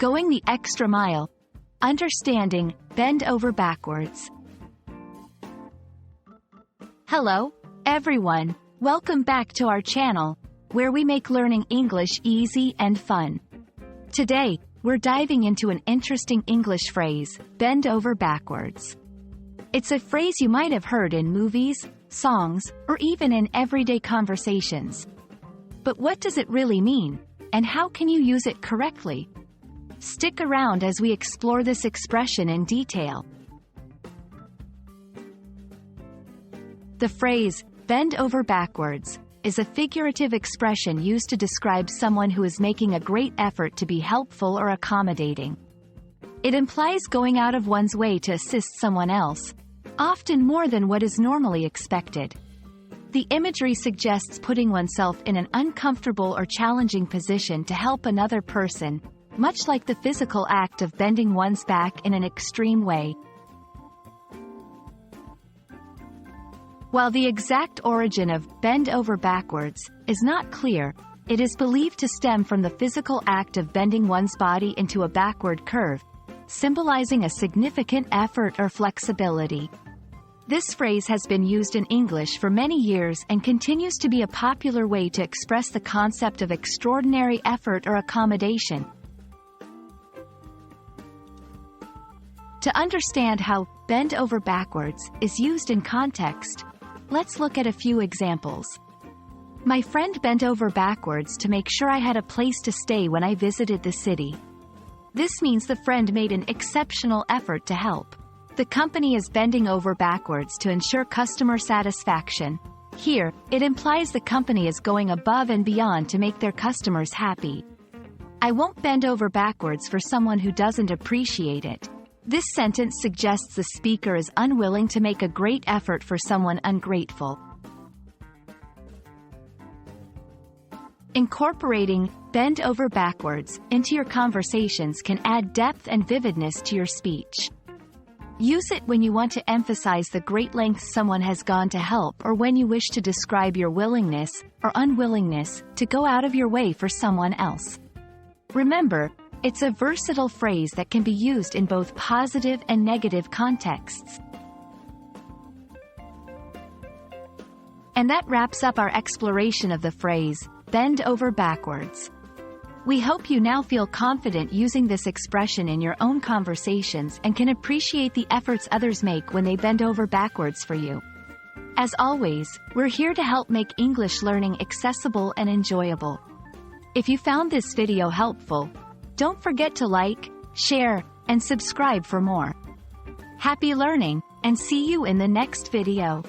Going the extra mile. Understanding, bend over backwards. Hello, everyone. Welcome back to our channel, where we make learning English easy and fun. Today, we're diving into an interesting English phrase, bend over backwards. It's a phrase you might have heard in movies, songs, or even in everyday conversations. But what does it really mean, and how can you use it correctly? Stick around as we explore this expression in detail. The phrase, bend over backwards, is a figurative expression used to describe someone who is making a great effort to be helpful or accommodating. It implies going out of one's way to assist someone else, often more than what is normally expected. The imagery suggests putting oneself in an uncomfortable or challenging position to help another person, much like the physical act of bending one's back in an extreme way. While the exact origin of bend over backwards is not clear, it is believed to stem from the physical act of bending one's body into a backward curve, symbolizing a significant effort or flexibility. This phrase has been used in English for many years and continues to be a popular way to express the concept of extraordinary effort or accommodation. To understand how bend over backwards is used in context, let's look at a few examples. My friend bent over backwards to make sure I had a place to stay when I visited the city. This means the friend made an exceptional effort to help. The company is bending over backwards to ensure customer satisfaction. Here, it implies the company is going above and beyond to make their customers happy. I won't bend over backwards for someone who doesn't appreciate it. This sentence suggests the speaker is unwilling to make a great effort for someone ungrateful. Incorporating bend over backwards into your conversations can add depth and vividness to your speech. Use it when you want to emphasize the great lengths someone has gone to help, or when you wish to describe your willingness or unwillingness to go out of your way for someone else. Remember, it's a versatile phrase that can be used in both positive and negative contexts. And that wraps up our exploration of the phrase, bend over backwards. We hope you now feel confident using this expression in your own conversations and can appreciate the efforts others make when they bend over backwards for you. As always, we're here to help make English learning accessible and enjoyable. If you found this video helpful, don't forget to like, share, and subscribe for more. Happy learning, and see you in the next video.